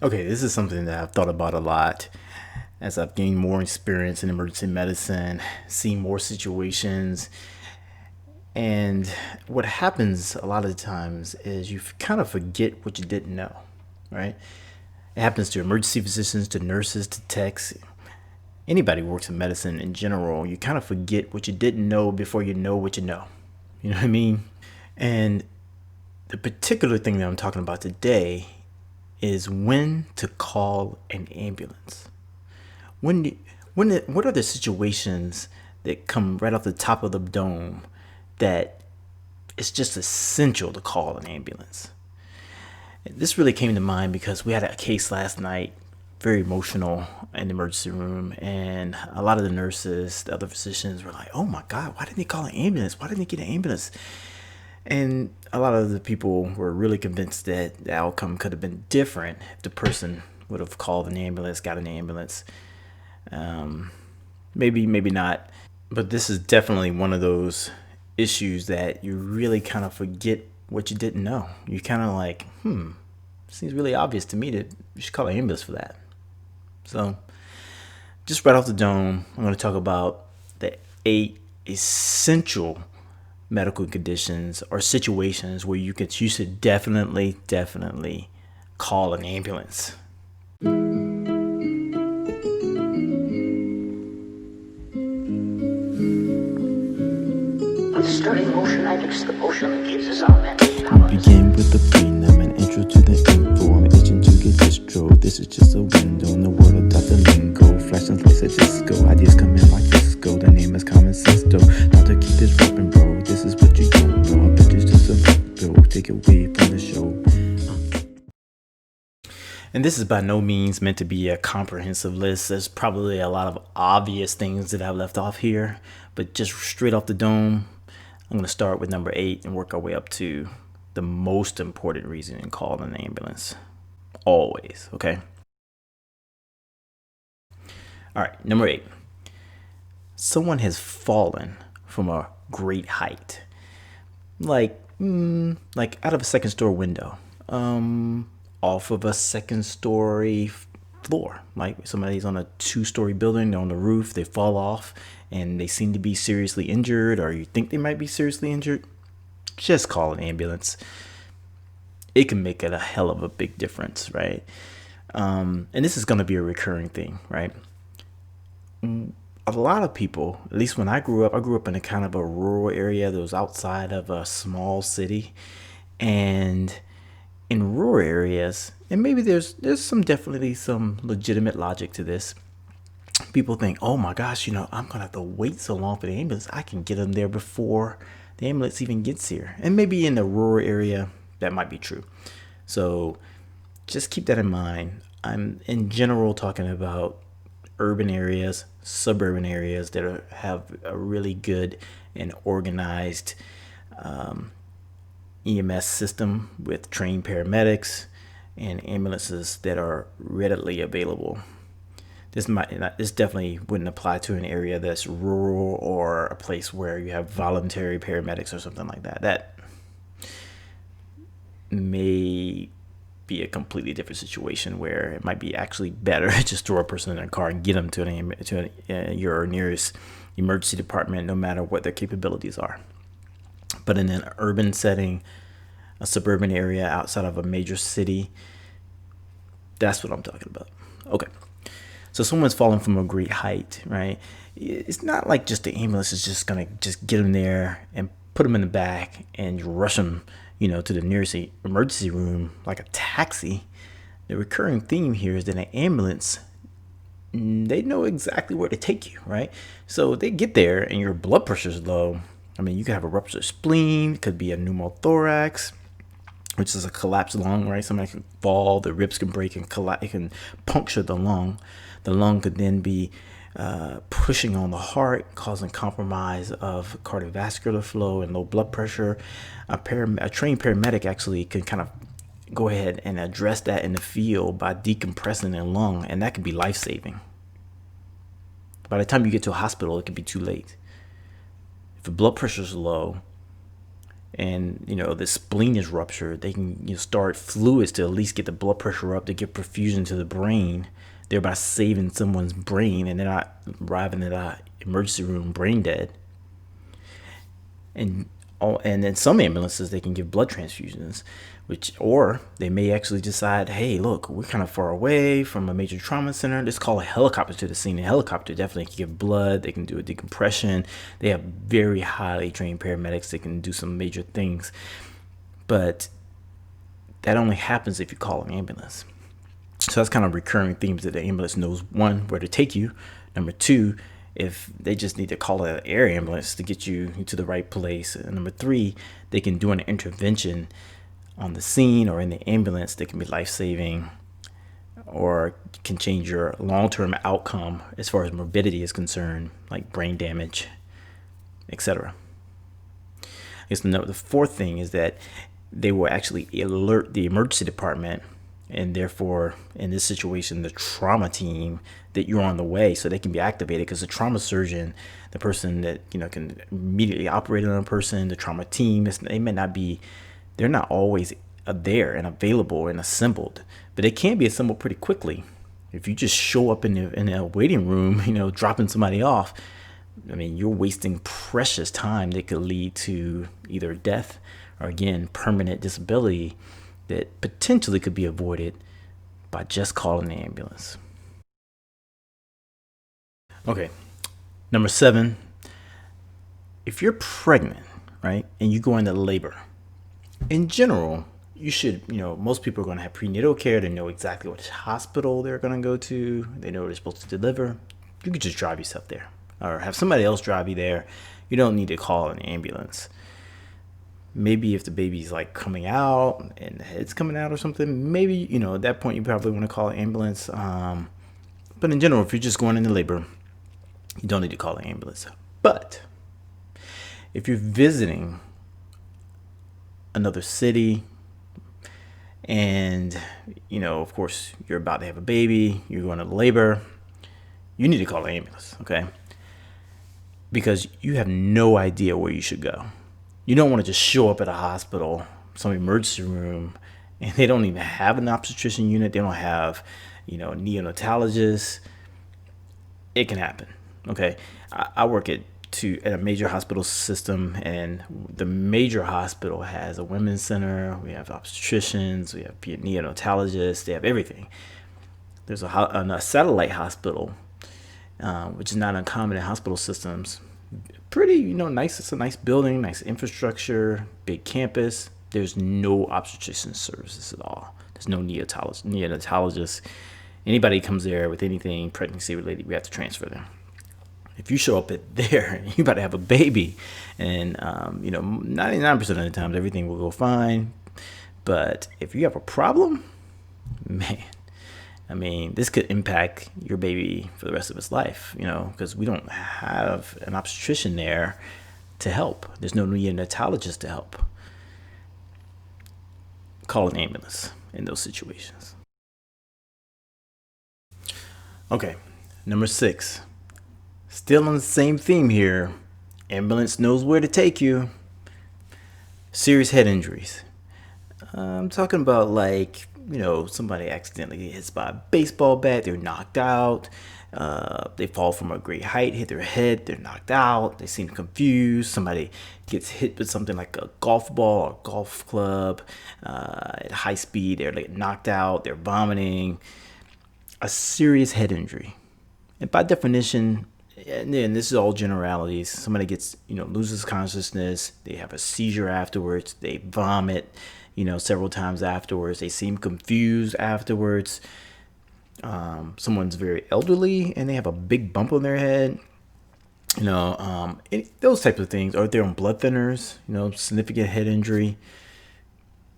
Okay, this is something that I've thought about a lot as I've gained more experience in emergency medicine, seen more situations. And what happens a lot of the times is you kind of forget what you didn't know, right? It happens to emergency physicians, to nurses, to techs. Anybody who works in medicine in general, you kind of forget what you didn't know before you know what you know. You know what I mean? And the particular thing that I'm talking about today is when to call an ambulance. When, what are the situations that come right off the top of the dome that it's just essential to call an ambulance? This really came to mind because we had a case last night, very emotional in the emergency room, and a lot of the nurses, the other physicians were like, "Oh my God, why didn't they call an ambulance? Why didn't they get an ambulance?" And a lot of the people were really convinced that the outcome could have been different if the person would have called an ambulance, got an ambulance. Maybe, maybe not. But this is definitely one of those issues that you really kind of forget what you didn't know. You kind of like, seems really obvious to me that you should call an ambulance for that. So, just right off the dome, I'm going to talk about the 8 essential medical conditions or situations where you should definitely call an ambulance. With sturdy motion, I mix the potion that gives us our mental powers. Begin with the prenup, an intro to the info. I'm itching to get distro. This is just a window in the world of Dr. Lingo. Flashing lights at disco. Ideas come in like disco. The name is common sense though. Not to keep this rapping, bro. This is what you don't know. I bet it's just a bill. Take it away from the show. And this is by no means meant to be a comprehensive list. There's probably a lot of obvious things that I've left off here, but just straight off the dome, I'm going to start with number 8 and work our way up to the most important reason in calling an ambulance. Always, okay? All right, number 8. Someone has fallen from a great height. Like out of a second story window. Off of a second story floor. Like somebody's on a 2-story building, they're on the roof, they fall off and they seem to be seriously injured, or you think they might be seriously injured. Just call an ambulance. It can make it a hell of a big difference, right? And this is going to be a recurring thing, right? A lot of people, at least when I grew up in a kind of a rural area that was outside of a small city. And in rural areas, and maybe there's definitely some legitimate logic to this. People think, oh my gosh, I'm gonna have to wait so long for the ambulance. I can get them there before the ambulance even gets here. And maybe in the rural area, that might be true. So just keep that in mind. I'm in general talking about urban areas, suburban areas that have a really good and organized EMS system with trained paramedics and ambulances that are readily available. This definitely wouldn't apply to an area that's rural or a place where you have voluntary paramedics or something like that. That may be a completely different situation where it might be actually better just throw a person in a car and get them to your nearest emergency department, no matter what their capabilities are. But in an urban setting, a suburban area outside of a major city, that's what I'm talking about. Okay. So someone's falling from a great height, right? It's not like just the ambulance is just going to just get them there and put them in the back and rush them, to the nearest emergency room like a taxi. The recurring theme here is that an ambulance, they know exactly where to take you, right? So they get there and your blood pressure is low. I mean, you could have a ruptured spleen, it could be a pneumothorax, which is a collapsed lung, right? Somebody can fall, the ribs can break and collapse. It can puncture the lung. The lung could then be pushing on the heart, causing compromise of cardiovascular flow and low blood pressure. A trained paramedic actually can kind of go ahead and address that in the field by decompressing the lung, and that could be life-saving. By the time you get to a hospital, it could be too late. If the blood pressure is low and the spleen is ruptured, they can start fluids to at least get the blood pressure up to get perfusion to the brain, thereby saving someone's brain, and they're not arriving at the emergency room brain dead. And in some ambulances they can give blood transfusions, or they may actually decide, hey, look, we're kind of far away from a major trauma center, let's call a helicopter to the scene. A helicopter definitely can give blood, they can do a decompression, they have very highly trained paramedics that can do some major things. But that only happens if you call an ambulance. So that's kind of recurring themes, that the ambulance knows, one, where to take you, number two, if they just need to call an air ambulance to get you to the right place, and number three, they can do an intervention on the scene or in the ambulance that can be life-saving or can change your long-term outcome as far as morbidity is concerned, like brain damage, etc. I guess the fourth thing is that they will actually alert the emergency department, and therefore in this situation the trauma team, that you're on the way, so they can be activated, because the trauma surgeon, the person that can immediately operate on a person, the trauma team, they're not always there and available and assembled, but they can be assembled pretty quickly. If you just show up in a waiting room, dropping somebody off, you're wasting precious time that could lead to either death or, again, permanent disability that potentially could be avoided by just calling the ambulance. Okay, number 7, if you're pregnant, right, and you go into labor, in general, you should, most people are going to have prenatal care. They know exactly which hospital they're going to go to. They know where they're supposed to deliver. You could just drive yourself there or have somebody else drive you there. You don't need to call an ambulance. Maybe if the baby's like coming out and the head's coming out or something, maybe, at that point you probably want to call an ambulance. But in general, if you're just going into labor, you don't need to call an ambulance. But if you're visiting another city and, of course, you're about to have a baby, you're going to labor, you need to call an ambulance, okay? Because you have no idea where you should go. You don't want to just show up at a hospital, some emergency room, and they don't even have an obstetrician unit. They don't have, neonatologists. It can happen. Okay, I work at a major hospital system, and the major hospital has a women's center. We have obstetricians. We have neonatologists. They have everything. There's a satellite hospital, which is not uncommon in hospital systems. Pretty, nice. It's a nice building, nice infrastructure, big campus. There's no obstetrician services at all. There's no neonatologists. Anybody comes there with anything pregnancy related, we have to transfer them. If you show up at there, you about to have a baby, and 99% of the times everything will go fine. But if you have a problem, man, this could impact your baby for the rest of its life, because we don't have an obstetrician there to help. There's no neonatologist to help. Call an ambulance in those situations. Okay, number 6. Still on the same theme here. Ambulance knows where to take you. Serious head injuries. I'm talking about somebody accidentally hits by a baseball bat, they're knocked out. They fall from a great height, hit their head, they're knocked out. They seem confused. Somebody gets hit with something like a golf ball or golf club at high speed. They're knocked out, they're vomiting. A serious head injury. And by definition, and then this is all generalities, somebody gets, loses consciousness, they have a seizure afterwards, they vomit, several times afterwards, they seem confused afterwards. Someone's very elderly and they have a big bump on their head, those types of things, or they're on blood thinners, significant head injury.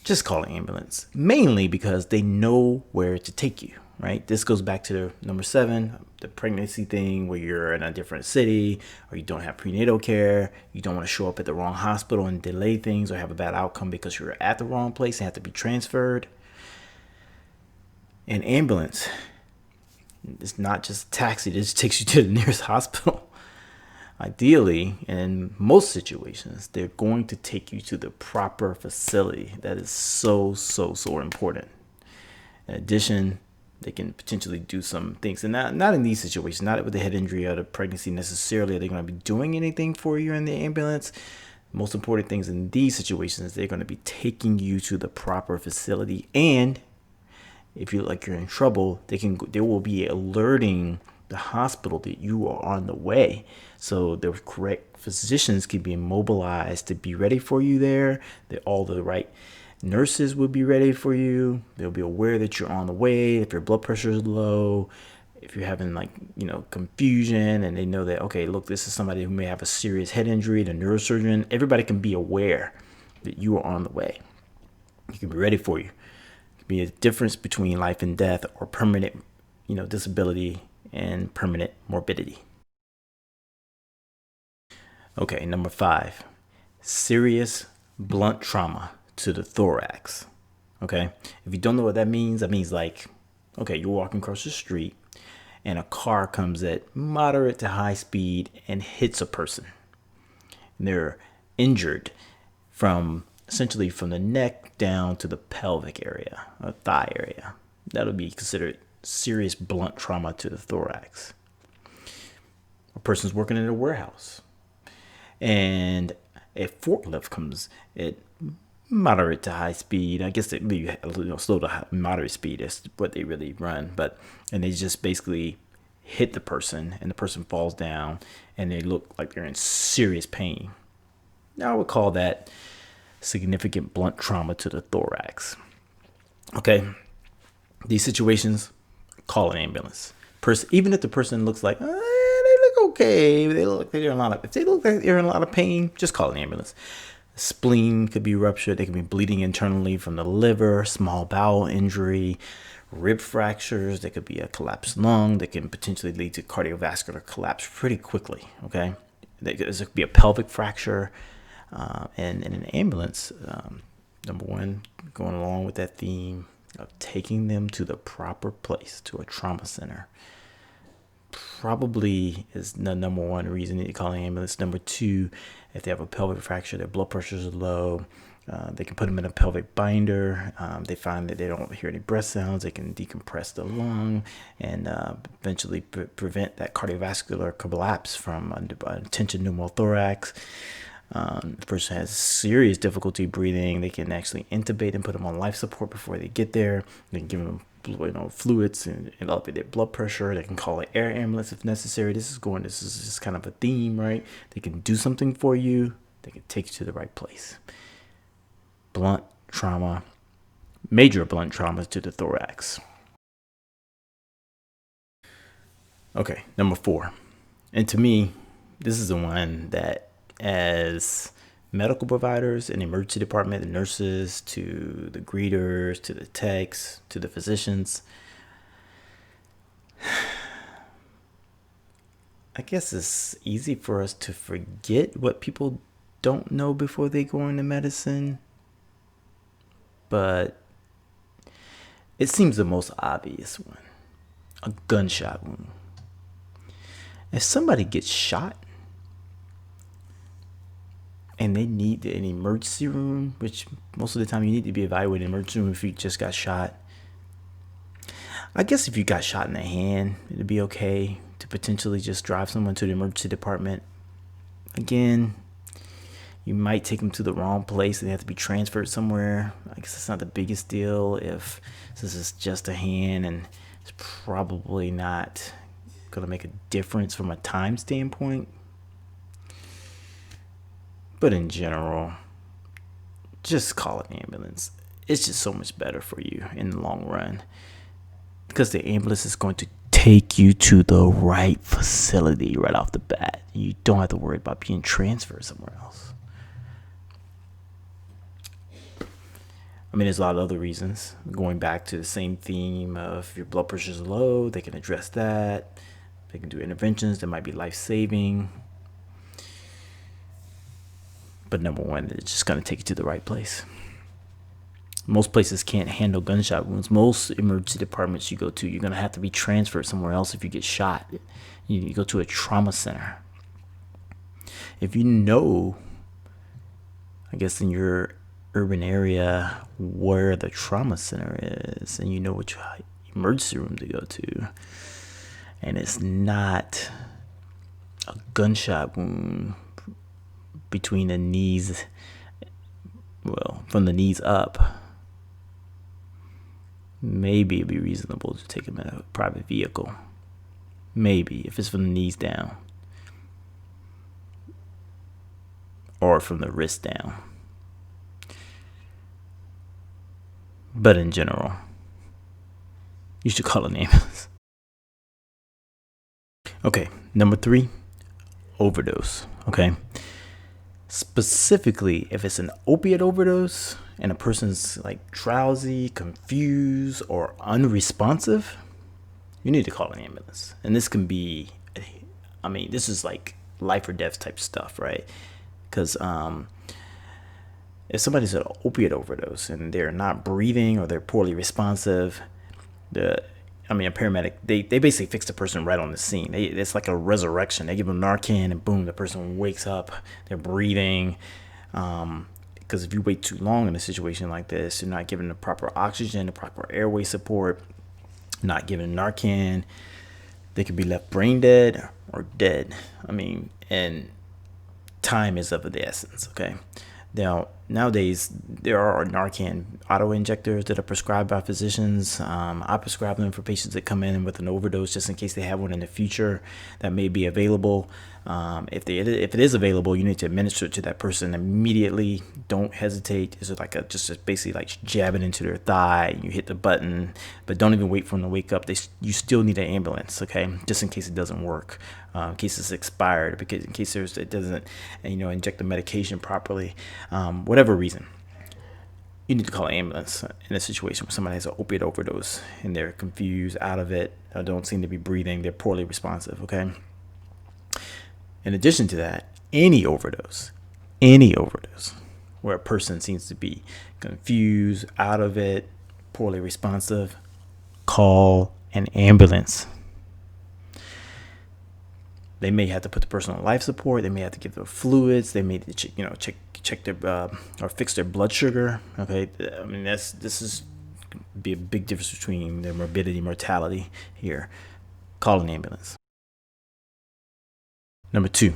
Just call an ambulance, mainly because they know where to take you. Right. This goes back to number 7, the pregnancy thing, where you're in a different city or you don't have prenatal care. You don't want to show up at the wrong hospital and delay things or have a bad outcome because you're at the wrong place and have to be transferred. An ambulance, it's not just a taxi that just takes you to the nearest hospital. Ideally, in most situations, they're going to take you to the proper facility. That is so important. In addition, they can potentially do some things, and not in these situations, not with the head injury or the pregnancy necessarily. Are they going to be doing anything for you in the ambulance? Most important things in these situations, they're going to be taking you to the proper facility, and if you look like you're in trouble, they will be alerting the hospital that you are on the way. So the correct physicians can be mobilized to be ready for you there. That all the right nurses will be ready for you. They'll be aware that you're on the way. If your blood pressure is low, if you're having confusion, and they know that, okay, look, this is somebody who may have a serious head injury, the neurosurgeon, everybody can be aware that you are on the way. You can be ready for you. It can be a difference between life and death, or permanent, disability and permanent morbidity. Okay, number 5, serious blunt trauma to the thorax. Okay, if you don't know what that means like, okay, you're walking across the street and a car comes at moderate to high speed and hits a person. And they're injured essentially from the neck down to the pelvic area, or thigh area. That'll be considered serious blunt trauma to the thorax. A person's working in a warehouse and a forklift comes at moderate to high speed. I guess they maybe slow to moderate speed. That's what they really run. And they just basically hit the person, and the person falls down, and they look like they're in serious pain. Now, I would call that significant blunt trauma to the thorax. Okay, these situations, call an ambulance. Even if the person looks like they look okay, if they look like they're in a lot of pain, just call an ambulance. Spleen could be ruptured. They could be bleeding internally from the liver, small bowel injury, rib fractures. There could be a collapsed lung that can potentially lead to cardiovascular collapse pretty quickly. Okay, there could be a pelvic fracture, and in an ambulance, number one, going along with that theme of taking them to the proper place, to a trauma center, probably is the number one reason that you call an ambulance. Number 2, if they have a pelvic fracture, their blood pressure is low, they can put them in a pelvic binder. They find that they don't hear any breath sounds. They can decompress the lung and eventually prevent that cardiovascular collapse from tension pneumothorax. The person has serious difficulty breathing. They can actually intubate and put them on life support before they get there. They can give them fluids and elevate their blood pressure. They can call an air ambulance if necessary. This is just kind of a theme, right? They can do something for you. They can take you to the right place. Blunt trauma, major blunt traumas to the thorax. Okay, number 4. And to me, this is the one that, as medical providers in the emergency department, the nurses, to the greeters, to the techs, to the physicians, I guess it's easy for us to forget what people don't know before they go into medicine, but it seems the most obvious one: a gunshot wound. If somebody gets shot and they need an emergency room, which most of the time you need to be evaluated in an emergency room if you just got shot. I guess if you got shot in the hand, it'd be okay to potentially just drive someone to the emergency department. Again, you might take them to the wrong place and they have to be transferred somewhere. I guess it's not the biggest deal since it's just a hand, and it's probably not going to make a difference from a time standpoint. But in general, just call an ambulance. It's just so much better for you in the long run, because the ambulance is going to take you to the right facility right off the bat. You don't have to worry about being transferred somewhere else. I mean, there's a lot of other reasons. Going back to the same theme of if your blood pressure is low, they can address that. They can do interventions that might be life-saving. But number one, it's just going to take you to the right place. Most places can't handle gunshot wounds. Most emergency departments you go to, you're going to have to be transferred somewhere else if you get shot. You go to a trauma center. If you know, I guess in your urban area where the trauma center is, and you know which emergency room to go to, and it's not a gunshot wound between the knees, well, from the knees up, maybe it'd be reasonable to take him in a private vehicle. Maybe, if it's from the knees down or from the wrist down. But in general, you should call an ambulance. Okay, number 3, overdose. Okay, specifically if it's an opiate overdose and a person's like drowsy, confused, or unresponsive, you need to call an ambulance. And this can be, I mean, this is like life or death type stuff, right? Because if somebody's an opiate overdose and they're not breathing or they're poorly responsive, a paramedic, they basically fix the person right on the scene. It's like a resurrection. They give them Narcan and boom, the person wakes up, they're breathing. Because if you wait too long in a situation like this, you're not giving the proper oxygen, the proper airway support, not giving Narcan, they could be left brain dead or dead. And time is of the essence, okay? Now, nowadays, there are Narcan auto-injectors that are prescribed by physicians. I prescribe them for patients that come in with an overdose just in case they have one in the future that may be available. If it is available, you need to administer it to that person immediately. Don't hesitate. It's like just basically like jabbing into their thigh. You hit the button, but don't even wait for them to wake up. You still need an ambulance, okay? Just in case it doesn't work, in case it's expired, because in case it doesn't, inject the medication properly, whatever reason. You need to call an ambulance in a situation where somebody has an opiate overdose and they're confused, out of it, or don't seem to be breathing, they're poorly responsive, okay? In addition to that, any overdose where a person seems to be confused, out of it, poorly responsive, call an ambulance. They may have to put the person on life support. They may have to give them fluids. They may, check their or fix their blood sugar. Okay, this is be a big difference between their morbidity, mortality here. Call an ambulance. Number 2,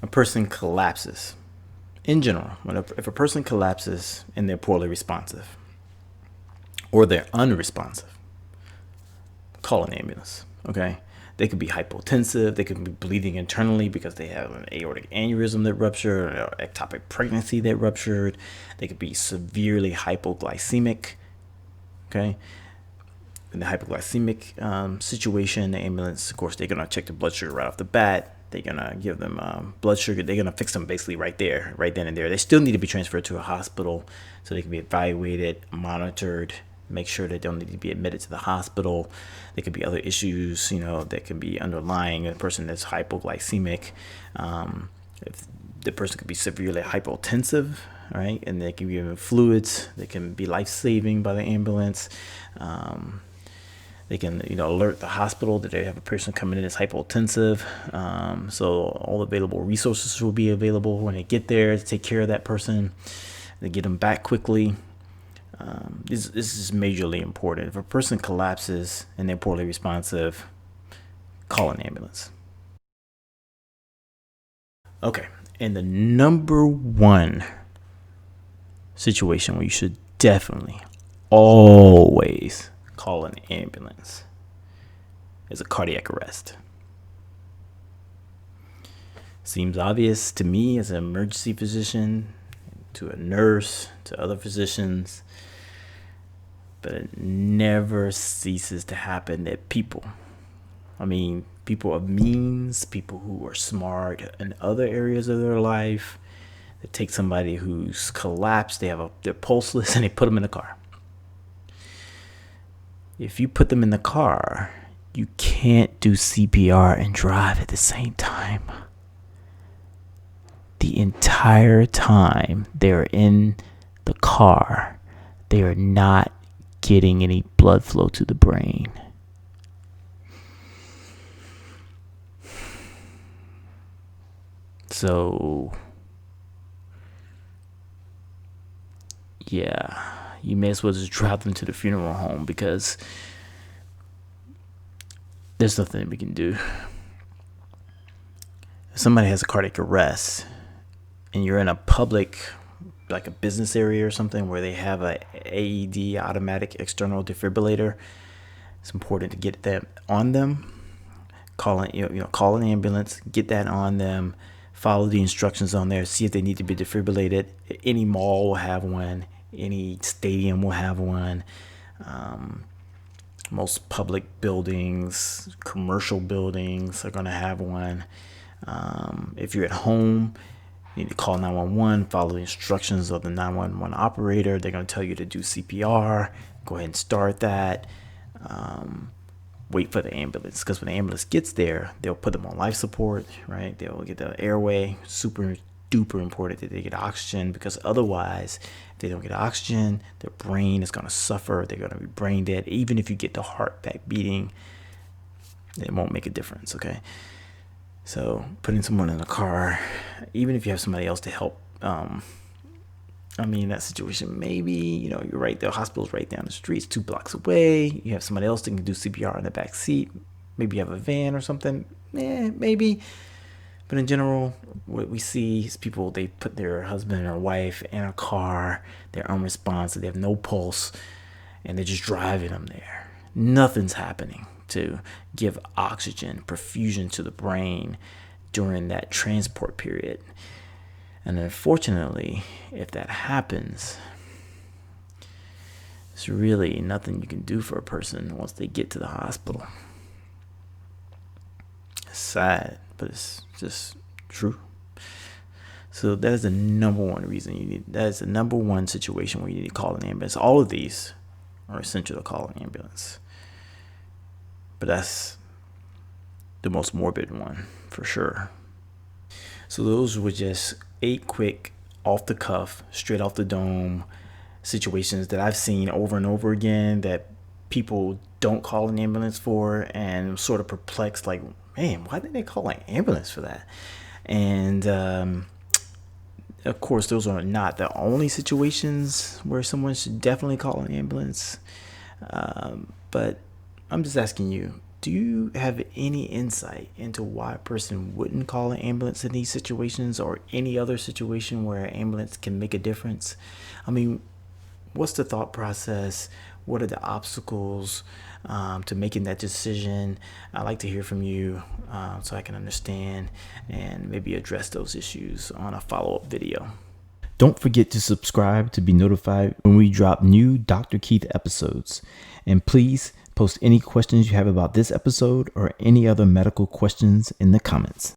a person collapses. In general, if a person collapses and they're poorly responsive or they're unresponsive, call an ambulance, okay? They could be hypotensive. They could be bleeding internally because they have an aortic aneurysm that ruptured, or ectopic pregnancy that ruptured. They could be severely hypoglycemic, okay? In the hypoglycemic situation, the ambulance, of course, they're going to check the blood sugar right off the bat. They're going to give them blood sugar. They're going to fix them basically right then and there. They still need to be transferred to a hospital so they can be evaluated, monitored, make sure they don't need to be admitted to the hospital. There could be other issues, that can be underlying a person that's hypoglycemic. If the person could be severely hypotensive, right? And they can be given fluids. They can be life-saving by the ambulance. They can, alert the hospital that they have a person coming in that's hypotensive. So all available resources will be available when they get there to take care of that person, to get them back quickly. This is majorly important. If a person collapses and they're poorly responsive, call an ambulance. Okay, and the number 1 situation where you should definitely always call an ambulance is a cardiac arrest. Seems obvious to me as an emergency physician, to a nurse, to other physicians, but it never ceases to happen that people of means, people who are smart in other areas of their life, they take somebody who's collapsed, they're pulseless, and they put them in a car. If you put them in the car, you can't do CPR and drive at the same time. The entire time they're in the car, they are not getting any blood flow to the brain. So, yeah, you may as well just drive them to the funeral home, because there's nothing we can do. If somebody has a cardiac arrest and you're in a public, like a business area or something, where they have a AED, automatic external defibrillator, it's important to get that on them. Call an ambulance, get that on them, follow the instructions on there, see if they need to be defibrillated. Any mall will have one, any stadium will have one. Most public buildings, commercial buildings are going to have one. If you're at home, you need to call 911, follow the instructions of the 911 operator. They're going to tell you to do CPR. Go ahead and start that. Wait for the ambulance, because when the ambulance gets there, they'll put them on life support, right? They'll get the airway. Super duper important that they get oxygen, because otherwise, if they don't get oxygen, their brain is going to suffer. They're going to be brain dead. Even if you get the heart back beating, it won't make a difference, okay? So putting someone in a car, even if you have somebody else to help, that situation, maybe, you're right, the hospital's right down the street, it's 2 blocks away. You have somebody else that can do CPR in the back seat. Maybe you have a van or something. Maybe. But in general, what we see is people, they put their husband or wife in a car, they're unresponsive, they have no pulse, and they're just driving them there. Nothing's happening to give oxygen, perfusion to the brain during that transport period. And unfortunately, if that happens, there's really nothing you can do for a person once they get to the hospital. It's sad, but it's just true. So that is the number one reason that is the number one situation where you need to call an ambulance. All of these are essential to call an ambulance, but that's the most morbid one for sure. So those were just 8 quick, off the cuff, straight off the dome situations that I've seen over and over again that people don't call an ambulance for, and I'm sort of perplexed, like, man, why didn't they call an ambulance for that? And of course, those are not the only situations where someone should definitely call an ambulance. But I'm just asking you, do you have any insight into why a person wouldn't call an ambulance in these situations, or any other situation where an ambulance can make a difference? What's the thought process? What are the obstacles to making that decision? I'd like to hear from you so I can understand and maybe address those issues on a follow-up video. Don't forget to subscribe to be notified when we drop new Dr. Keith episodes. And please post any questions you have about this episode or any other medical questions in the comments.